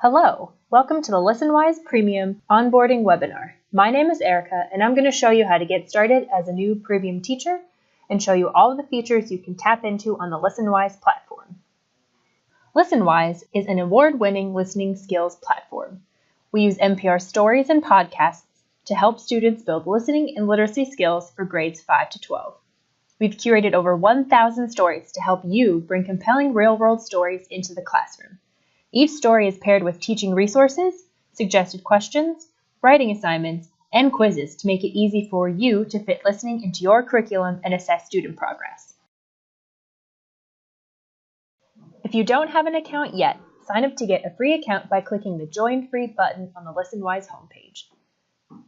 Hello, welcome to the Listenwise Premium Onboarding webinar. My name is Erica, and I'm going to show you how to get started as a new Premium teacher and show you all of the features you can tap into on the Listenwise platform. Listenwise is an award-winning listening skills platform. We use NPR stories and podcasts to help students build listening and literacy skills for grades 5 to 12. We've curated over 1,000 stories to help you bring compelling real-world stories into the classroom. Each story is paired with teaching resources, suggested questions, writing assignments, and quizzes to make it easy for you to fit listening into your curriculum and assess student progress. If you don't have an account yet, sign up to get a free account by clicking the Join Free button on the Listenwise homepage.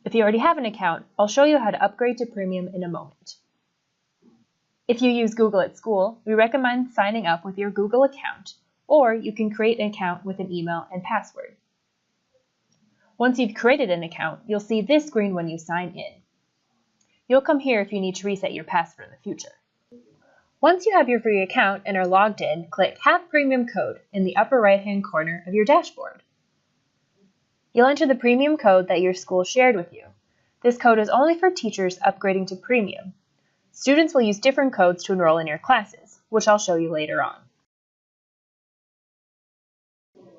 If you already have an account, I'll show you how to upgrade to Premium in a moment. If you use Google at school, we recommend signing up with your Google account, or you can create an account with an email and password. Once you've created an account, you'll see this screen when you sign in. You'll come here if you need to reset your password in the future. Once you have your free account and are logged in, click Have Premium Code in the upper right-hand corner of your dashboard. You'll enter the Premium code that your school shared with you. This code is only for teachers upgrading to Premium. Students will use different codes to enroll in your classes, which I'll show you later on.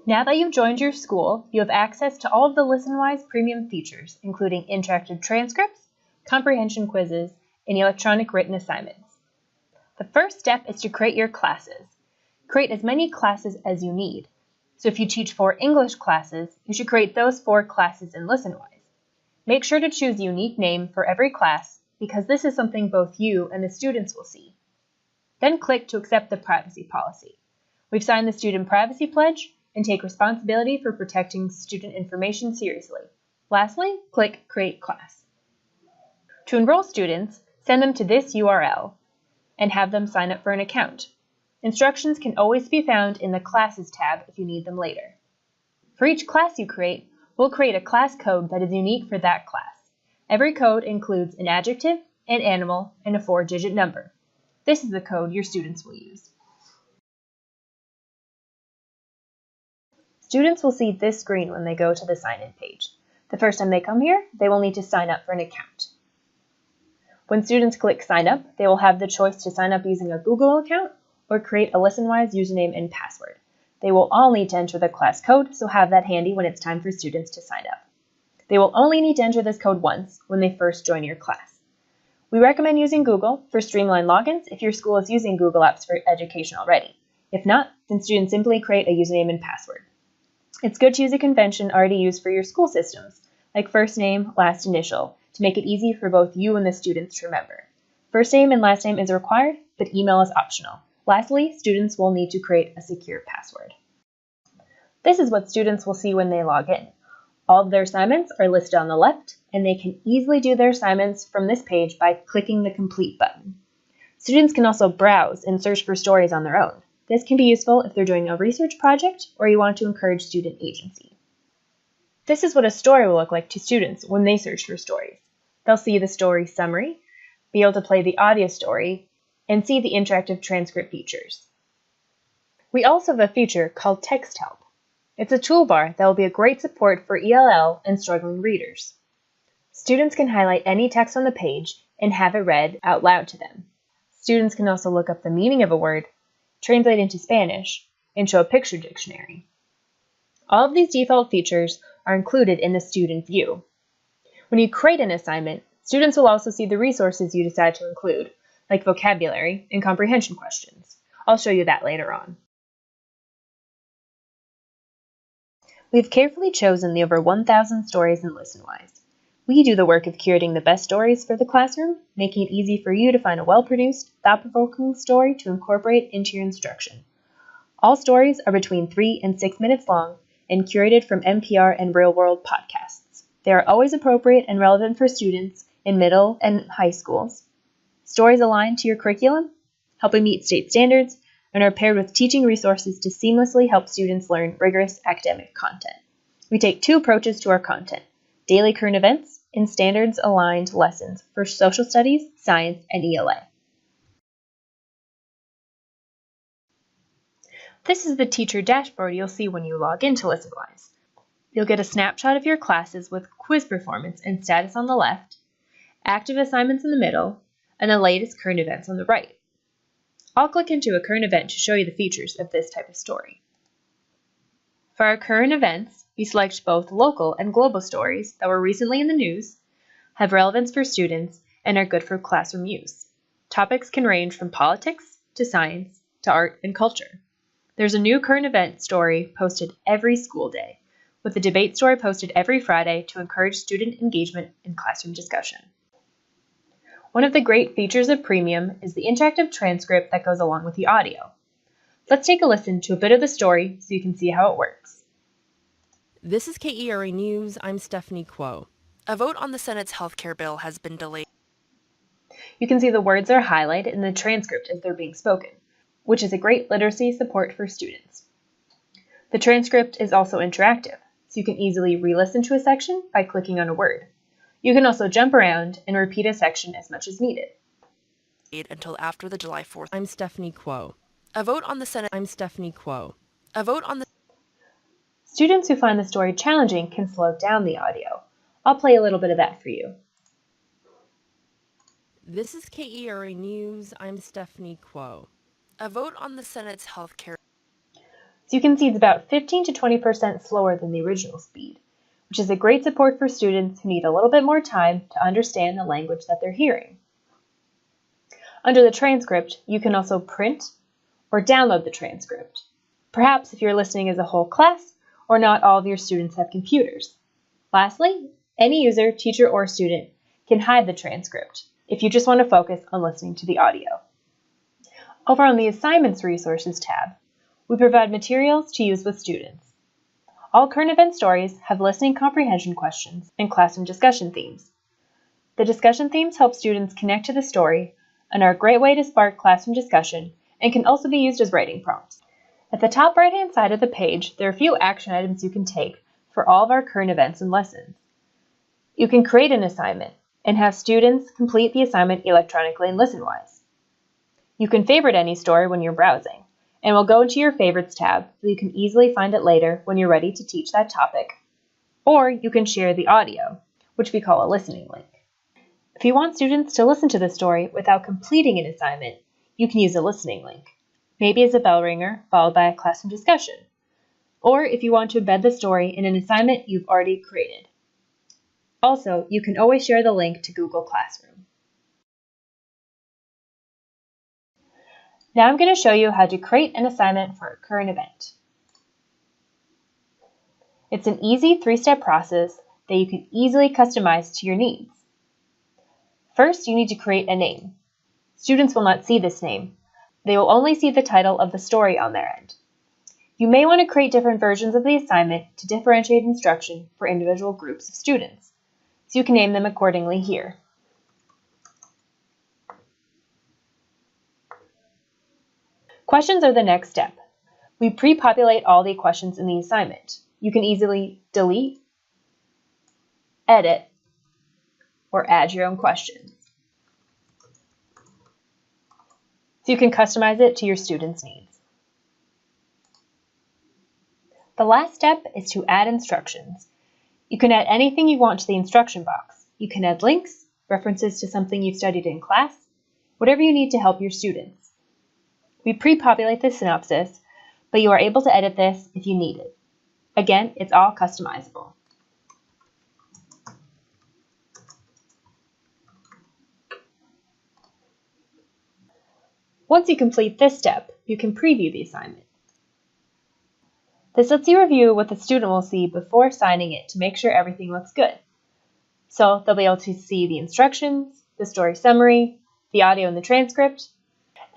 Now that you've joined your school, you have access to all of the Listenwise Premium features, including interactive transcripts, comprehension quizzes, and electronic written assignments. The first step is to create your classes. Create as many classes as you need. So if you teach 4 English classes, you should create those 4 classes in Listenwise. Make sure to choose a unique name for every class, because this is something both you and the students will see. Then click to accept the privacy policy. We've signed the Student Privacy Pledge and take responsibility for protecting student information seriously. Lastly, click Create Class. To enroll students, send them to this URL and have them sign up for an account. Instructions can always be found in the Classes tab if you need them later. For each class you create, we'll create a class code that is unique for that class. Every code includes an adjective, an animal, and a 4-digit number. This is the code your students will use. Students will see this screen when they go to the sign-in page. The first time they come here, they will need to sign up for an account. When students click Sign Up, they will have the choice to sign up using a Google account or create a Listenwise username and password. They will all need to enter the class code, so have that handy when it's time for students to sign up. They will only need to enter this code once when they first join your class. We recommend using Google for streamlined logins if your school is using Google Apps for education already. If not, then students simply create a username and password. It's good to use a convention already used for your school systems, like first name, last initial, to make it easy for both you and the students to remember. First name and last name is required, but email is optional. Lastly, students will need to create a secure password. This is what students will see when they log in. All of their assignments are listed on the left, and they can easily do their assignments from this page by clicking the Complete button. Students can also browse and search for stories on their own. This can be useful if they're doing a research project or you want to encourage student agency. This is what a story will look like to students when they search for stories. They'll see the story summary, be able to play the audio story, and see the interactive transcript features. We also have a feature called Text Help. It's a toolbar that will be a great support for ELL and struggling readers. Students can highlight any text on the page and have it read out loud to them. Students can also look up the meaning of a word, translate into Spanish, and show a picture dictionary. All of these default features are included in the student view. When you create an assignment, students will also see the resources you decide to include, like vocabulary and comprehension questions. I'll show you that later on. We've carefully chosen the over 1,000 stories in Listenwise. We do the work of curating the best stories for the classroom, making it easy for you to find a well-produced, thought-provoking story to incorporate into your instruction. All stories are between 3 and 6 minutes long and curated from NPR and real-world podcasts. They are always appropriate and relevant for students in middle and high schools. Stories align to your curriculum, helping meet state standards, and are paired with teaching resources to seamlessly help students learn rigorous academic content. We take 2 approaches to our content: daily current events and standards-aligned lessons for social studies, science, and ELA. This is the teacher dashboard you'll see when you log into Listenwise. You'll get a snapshot of your classes with quiz performance and status on the left, active assignments in the middle, and the latest current events on the right. I'll click into a current event to show you the features of this type of story. For our current events, we select both local and global stories that were recently in the news, have relevance for students, and are good for classroom use. Topics can range from politics to science to art and culture. There's a new current event story posted every school day, with a debate story posted every Friday to encourage student engagement in classroom discussion. One of the great features of Premium is the interactive transcript that goes along with the audio. Let's take a listen to a bit of the story so you can see how it works. This is KERA News. I'm Stephanie Kuo. A vote on the Senate's healthcare bill has been delayed. You can see the words are highlighted in the transcript as they're being spoken, which is a great literacy support for students. The transcript is also interactive, so you can easily re-listen to a section by clicking on a word. You can also jump around and repeat a section as much as needed. Until after the July 4th. I'm Stephanie Kuo. A vote on the Senate. I'm Stephanie Kuo. A vote on the Students who find the story challenging can slow down the audio. I'll play a little bit of that for you. This is KERA News. I'm Stephanie Kuo. A vote on the Senate's healthcare. So you can see it's about 15 to 20% slower than the original speed, which is a great support for students who need a little bit more time to understand the language that they're hearing. Under the transcript, you can also print or download the transcript. Perhaps if you're listening as a whole class, or not all of your students have computers. Lastly, any user, teacher, or student can hide the transcript if you just want to focus on listening to the audio. Over on the Assignments Resources tab, we provide materials to use with students. All current event stories have listening comprehension questions and classroom discussion themes. The discussion themes help students connect to the story and are a great way to spark classroom discussion and can also be used as writing prompts. At the top right-hand side of the page, there are a few action items you can take for all of our current events and lessons. You can create an assignment and have students complete the assignment electronically in Listenwise. You can favorite any story when you're browsing, and we'll go into your Favorites tab so you can easily find it later when you're ready to teach that topic. Or you can share the audio, which we call a listening link. If you want students to listen to the story without completing an assignment, you can use a listening link, maybe as a bell ringer followed by a classroom discussion, or if you want to embed the story in an assignment you've already created. Also, you can always share the link to Google Classroom. Now I'm going to show you how to create an assignment for a current event. It's an easy 3-step process that you can easily customize to your needs. First, you need to create a name. Students will not see this name. They will only see the title of the story on their end. You may want to create different versions of the assignment to differentiate instruction for individual groups of students, so you can name them accordingly here. Questions are the next step. We pre-populate all the questions in the assignment. You can easily delete, edit, or add your own questions. So you can customize it to your students' needs. The last step is to add instructions. You can add anything you want to the instruction box. You can add links, references to something you've studied in class, whatever you need to help your students. We pre-populate the synopsis, but you are able to edit this if you need it. Again, it's all customizable. Once you complete this step, you can preview the assignment. This lets you review what the student will see before signing it to make sure everything looks good. So they'll be able to see the instructions, the story summary, the audio and the transcript,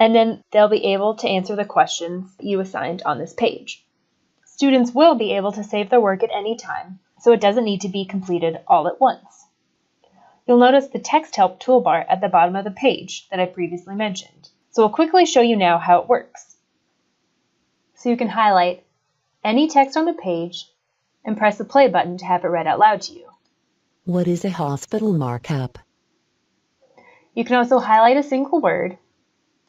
and then they'll be able to answer the questions you assigned on this page. Students will be able to save their work at any time, so it doesn't need to be completed all at once. You'll notice the text help toolbar at the bottom of the page that I previously mentioned. So I'll quickly show you now how it works. So you can highlight any text on the page and press the play button to have it read out loud to you. What is a hospital markup? You can also highlight a single word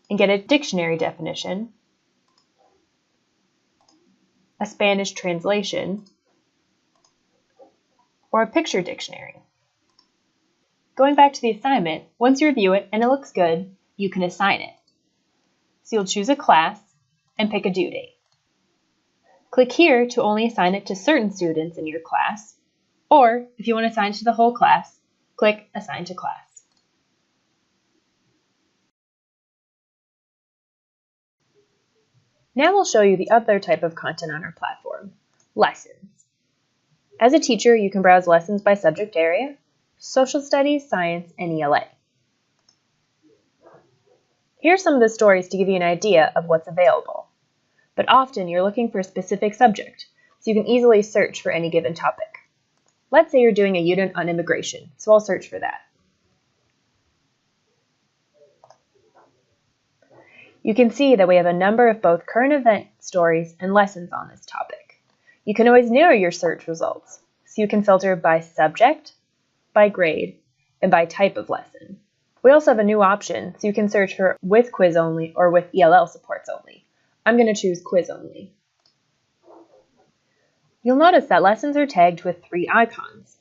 and get a dictionary definition, a Spanish translation, or a picture dictionary. Going back to the assignment, once you review it and it looks good, you can assign it. So you'll choose a class and pick a due date. Click here to only assign it to certain students in your class, or if you want to assign it to the whole class, click Assign to Class. Now we'll show you the other type of content on our platform, lessons. As a teacher, you can browse lessons by subject area, social studies, science, and ELA. Here are some of the stories to give you an idea of what's available. But often you're looking for a specific subject, so you can easily search for any given topic. Let's say you're doing a unit on immigration, so I'll search for that. You can see that we have a number of both current event stories and lessons on this topic. You can always narrow your search results, so you can filter by subject, by grade, and by type of lesson. We also have a new option, so you can search for with quiz only or with ELL supports only. I'm going to choose quiz only. You'll notice that lessons are tagged with 3 icons.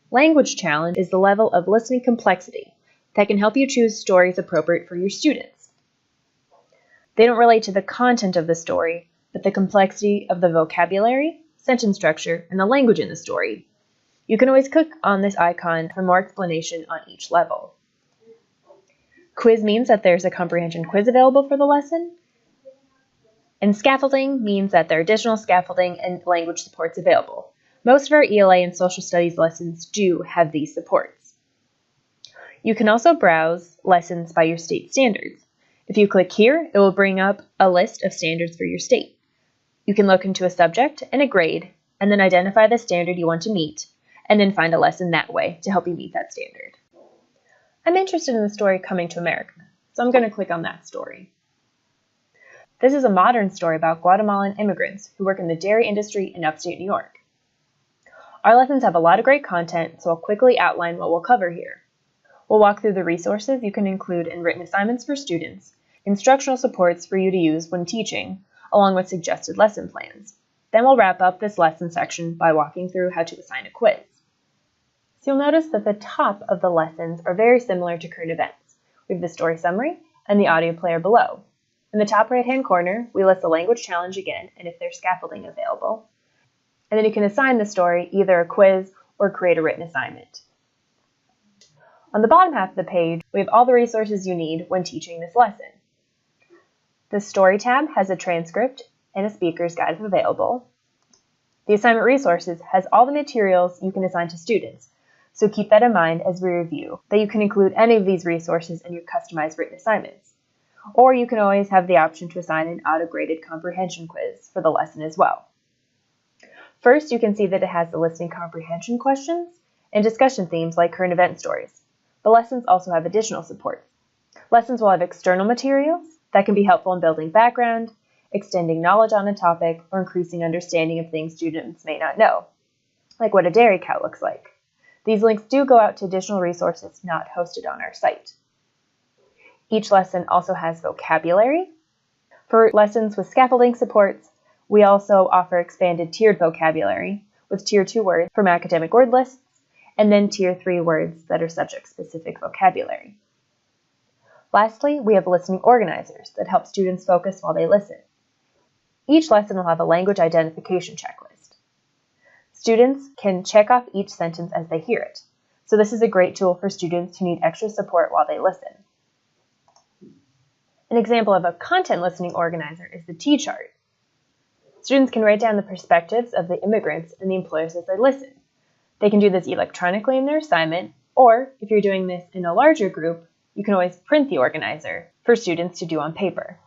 Language challenge is the level of listening complexity that can help you choose stories appropriate for your students. They don't relate to the content of the story, but the complexity of the vocabulary, sentence structure, and the language in the story. You can always click on this icon for more explanation on each level. Quiz means that there's a comprehension quiz available for the lesson, and scaffolding means that there are additional scaffolding and language supports available. Most of our ELA and social studies lessons do have these supports. You can also browse lessons by your state standards. If you click here, it will bring up a list of standards for your state. You can look into a subject and a grade, and then identify the standard you want to meet, and then find a lesson that way to help you meet that standard. I'm interested in the story Coming to America, so I'm going to click on that story. This is a modern story about Guatemalan immigrants who work in the dairy industry in upstate New York. Our lessons have a lot of great content, so I'll quickly outline what we'll cover here. We'll walk through the resources you can include in written assignments for students, instructional supports for you to use when teaching, along with suggested lesson plans. Then we'll wrap up this lesson section by walking through how to assign a quiz. So you'll notice that the top of the lessons are very similar to current events. We have the story summary and the audio player below. In the top right-hand corner, we list the language challenge again and if there's scaffolding available. And then you can assign the story either a quiz or create a written assignment. On the bottom half of the page, we have all the resources you need when teaching this lesson. The Story tab has a transcript and a speaker's guide available. The Assignment Resources has all the materials you can assign to students, so keep that in mind as we review that you can include any of these resources in your customized written assignments. Or you can always have the option to assign an auto-graded comprehension quiz for the lesson as well. First, you can see that it has the listening comprehension questions and discussion themes like current event stories. The lessons also have additional supports. Lessons will have external materials that can be helpful in building background, extending knowledge on a topic, or increasing understanding of things students may not know, like what a dairy cow looks like. These links do go out to additional resources not hosted on our site. Each lesson also has vocabulary. For lessons with scaffolding supports, we also offer expanded tiered vocabulary with Tier 2 words from academic word lists, and then Tier 3 words that are subject-specific vocabulary. Lastly, we have listening organizers that help students focus while they listen. Each lesson will have a language identification checklist. Students can check off each sentence as they hear it, so this is a great tool for students who need extra support while they listen. An example of a content listening organizer is the T-chart. Students can write down the perspectives of the immigrants and the employers as they listen. They can do this electronically in their assignment, or if you're doing this in a larger group, you can always print the organizer for students to do on paper.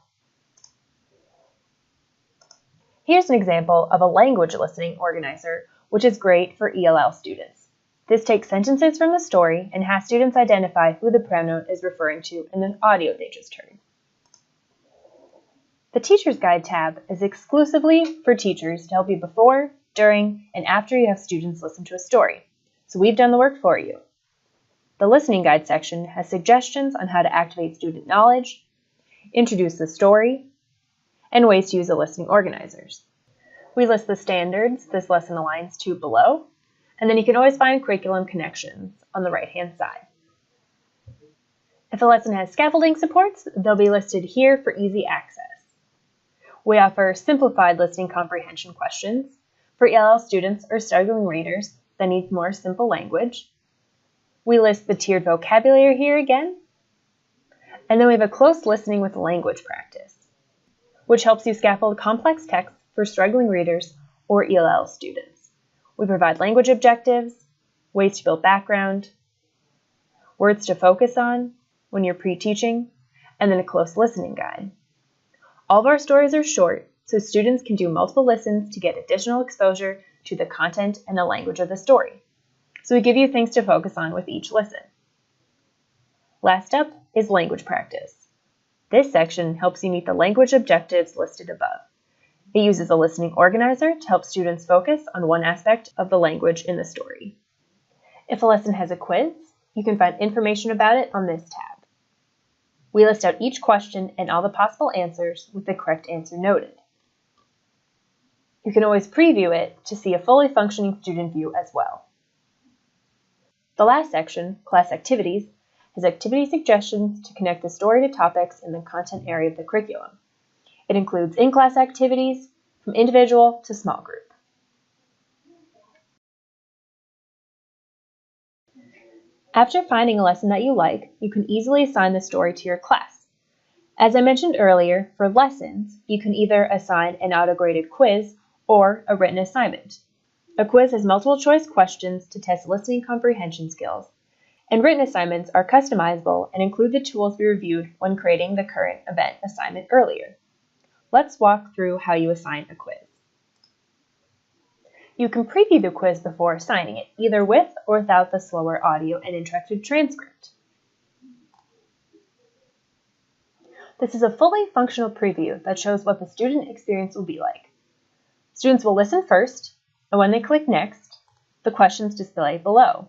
Here's an example of a language listening organizer, which is great for ELL students. This takes sentences from the story and has students identify who the pronoun is referring to in the audio they just heard. The Teacher's Guide tab is exclusively for teachers to help you before, during, and after you have students listen to a story, so we've done the work for you. The Listening Guide section has suggestions on how to activate student knowledge, introduce the story, and ways to use the listening organizers. We list the standards this lesson aligns to below, and then you can always find curriculum connections on the right-hand side. If a lesson has scaffolding supports, they'll be listed here for easy access. We offer simplified listening comprehension questions for ELL students or struggling readers that need more simple language. We list the tiered vocabulary here again. And then we have a close listening with language practice, which helps you scaffold complex text for struggling readers or ELL students. We provide language objectives, ways to build background, words to focus on when you're pre-teaching, and then a close listening guide. All of our stories are short, so students can do multiple listens to get additional exposure to the content and the language of the story. So we give you things to focus on with each listen. Last up is language practice. This section helps you meet the language objectives listed above. It uses a listening organizer to help students focus on one aspect of the language in the story. If a lesson has a quiz, you can find information about it on this tab. We list out each question and all the possible answers with the correct answer noted. You can always preview it to see a fully functioning student view as well. The last section, class activities, has activity suggestions to connect the story to topics in the content area of the curriculum. It includes in-class activities from individual to small group. After finding a lesson that you like, you can easily assign the story to your class. As I mentioned earlier, for lessons, you can either assign an auto-graded quiz or a written assignment. A quiz has multiple choice questions to test listening comprehension skills, and written assignments are customizable and include the tools we reviewed when creating the current event assignment earlier. Let's walk through how you assign a quiz. You can preview the quiz before assigning it, either with or without the slower audio and interactive transcript. This is a fully functional preview that shows what the student experience will be like. Students will listen first, and when they click Next, the questions display below.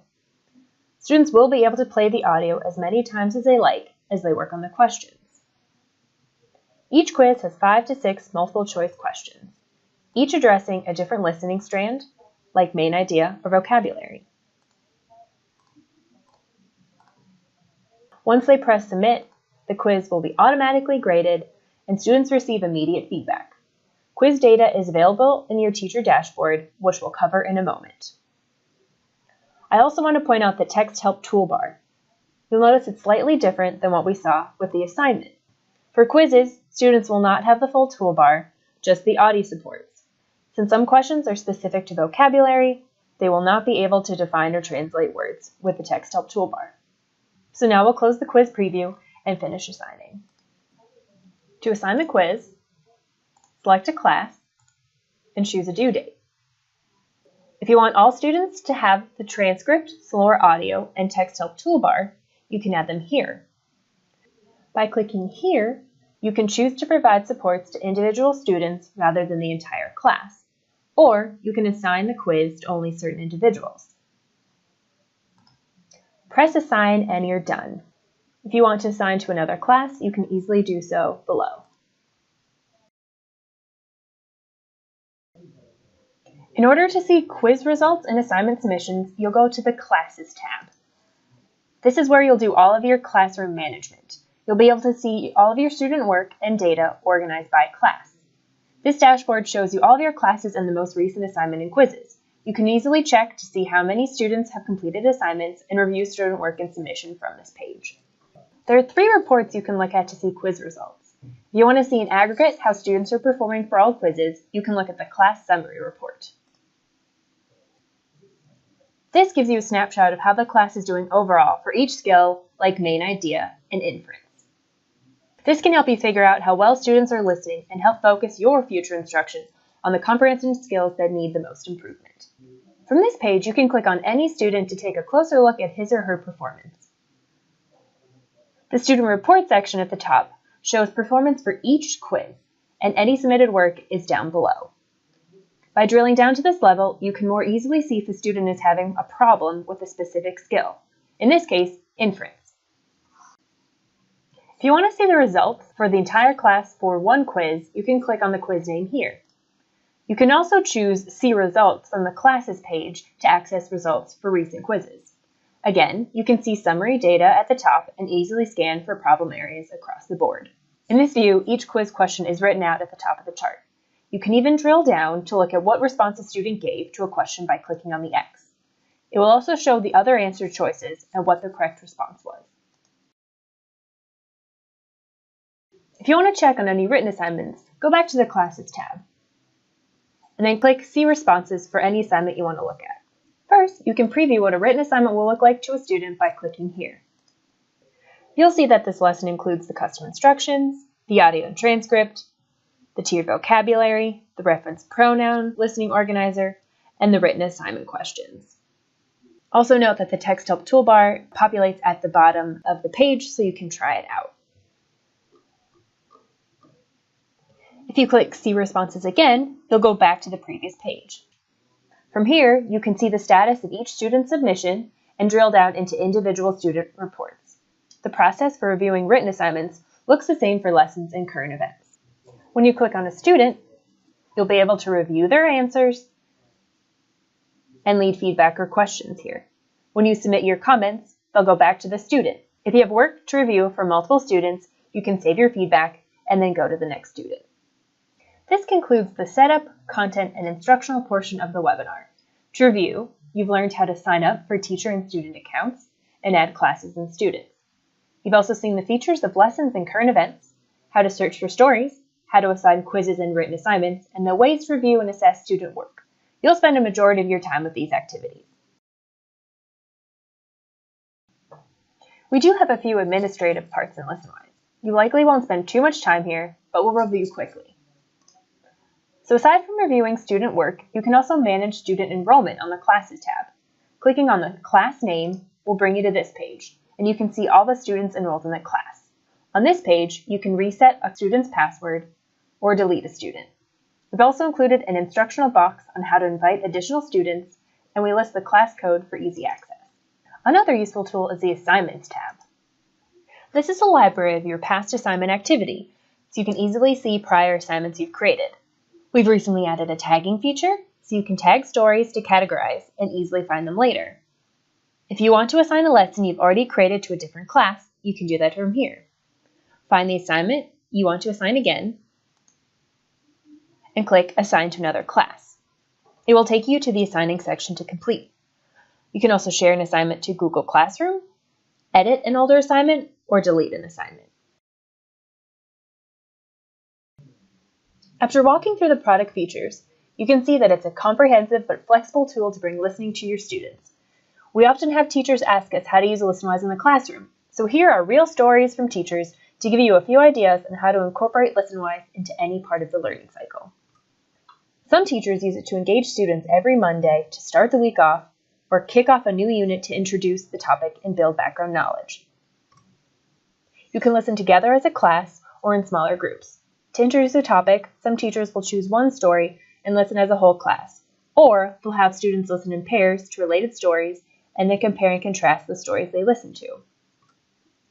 Students will be able to play the audio as many times as they like as they work on the questions. Each quiz has 5 to 6 multiple choice questions, each addressing a different listening strand, like main idea or vocabulary. Once they press Submit, the quiz will be automatically graded and students receive immediate feedback. Quiz data is available in your teacher dashboard, which we'll cover in a moment. I also want to point out the Text Help toolbar. You'll notice it's slightly different than what we saw with the assignment. For quizzes, students will not have the full toolbar, just the audio supports. Since some questions are specific to vocabulary, they will not be able to define or translate words with the Text Help toolbar. So now we'll close the quiz preview and finish assigning. To assign the quiz, select a class and choose a due date. If you want all students to have the transcript, slower audio, and Text Help toolbar, you can add them here. By clicking here, you can choose to provide supports to individual students rather than the entire class, or you can assign the quiz to only certain individuals. Press Assign and you're done. If you want to assign to another class, you can easily do so below. In order to see quiz results and assignment submissions, you'll go to the Classes tab. This is where you'll do all of your classroom management. You'll be able to see all of your student work and data organized by class. This dashboard shows you all of your classes and the most recent assignment and quizzes. You can easily check to see how many students have completed assignments and review student work and submission from this page. There are 3 reports you can look at to see quiz results. If you want to see in aggregate how students are performing for all quizzes, you can look at the Class Summary Report. This gives you a snapshot of how the class is doing overall for each skill, like main idea and inference. This can help you figure out how well students are listening and help focus your future instruction on the comprehension skills that need the most improvement. From this page, you can click on any student to take a closer look at his or her performance. The Student Report section at the top shows performance for each quiz, and any submitted work is down below. By drilling down to this level, you can more easily see if the student is having a problem with a specific skill, in this case, inference. If you want to see the results for the entire class for one quiz, you can click on the quiz name here. You can also choose See Results from the Classes page to access results for recent quizzes. Again, you can see summary data at the top and easily scan for problem areas across the board. In this view, each quiz question is written out at the top of the chart. You can even drill down to look at what response a student gave to a question by clicking on the X. It will also show the other answer choices and what the correct response was. If you want to check on any written assignments, go back to the Classes tab, and then click See Responses for any assignment you want to look at. First, you can preview what a written assignment will look like to a student by clicking here. You'll see that this lesson includes the custom instructions, the audio and transcript, the tiered vocabulary, the reference pronoun listening organizer, and the written assignment questions. Also note that the text help toolbar populates at the bottom of the page so you can try it out. If you click See Responses again, you'll go back to the previous page. From here, you can see the status of each student's submission and drill down into individual student reports. The process for reviewing written assignments looks the same for lessons and current events. When you click on a student, you'll be able to review their answers and leave feedback or questions here. When you submit your comments, they'll go back to the student. If you have work to review for multiple students, you can save your feedback and then go to the next student. This concludes the setup, content, and instructional portion of the webinar. To review, you've learned how to sign up for teacher and student accounts and add classes and students. You've also seen the features of lessons and current events, how to search for stories, how to assign quizzes and written assignments, and the ways to review and assess student work. You'll spend a majority of your time with these activities. We do have a few administrative parts in Listenwise. You likely won't spend too much time here, but we'll review quickly. So aside from reviewing student work, you can also manage student enrollment on the Classes tab. Clicking on the class name will bring you to this page, and you can see all the students enrolled in the class. On this page, you can reset a student's password or delete a student. We've also included an instructional box on how to invite additional students, and we list the class code for easy access. Another useful tool is the Assignments tab. This is a library of your past assignment activity, so you can easily see prior assignments you've created. We've recently added a tagging feature, so you can tag stories to categorize and easily find them later. If you want to assign a lesson you've already created to a different class, you can do that from here. Find the assignment you want to assign again, and click Assign to another class. It will take you to the assigning section to complete. You can also share an assignment to Google Classroom, edit an older assignment, or delete an assignment. After walking through the product features, you can see that it's a comprehensive but flexible tool to bring listening to your students. We often have teachers ask us how to use Listenwise in the classroom, so here are real stories from teachers to give you a few ideas on how to incorporate Listenwise into any part of the learning cycle. Some teachers use it to engage students every Monday to start the week off or kick off a new unit to introduce the topic and build background knowledge. You can listen together as a class or in smaller groups. To introduce a topic, some teachers will choose one story and listen as a whole class, or they'll have students listen in pairs to related stories and then compare and contrast the stories they listen to.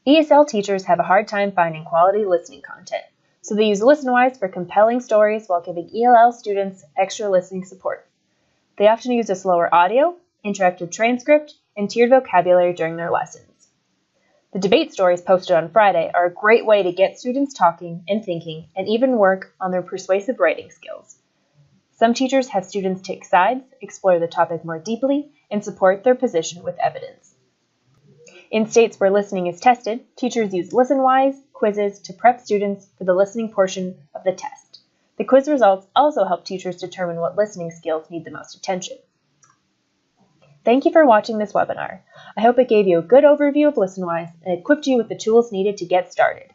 ESL teachers have a hard time finding quality listening content, so they use Listenwise for compelling stories while giving ELL students extra listening support. They often use a slower audio, interactive transcript, and tiered vocabulary during their lessons. The debate stories posted on Friday are a great way to get students talking and thinking and even work on their persuasive writing skills. Some teachers have students take sides, explore the topic more deeply, and support their position with evidence. In states where listening is tested, teachers use Listenwise quizzes to prep students for the listening portion of the test. The quiz results also help teachers determine what listening skills need the most attention. Thank you for watching this webinar. I hope it gave you a good overview of Listenwise and equipped you with the tools needed to get started.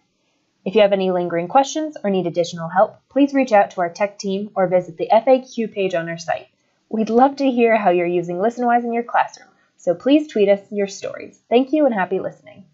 If you have any lingering questions or need additional help, please reach out to our tech team or visit the FAQ page on our site. We'd love to hear how you're using Listenwise in your classroom, so please tweet us your stories. Thank you and happy listening.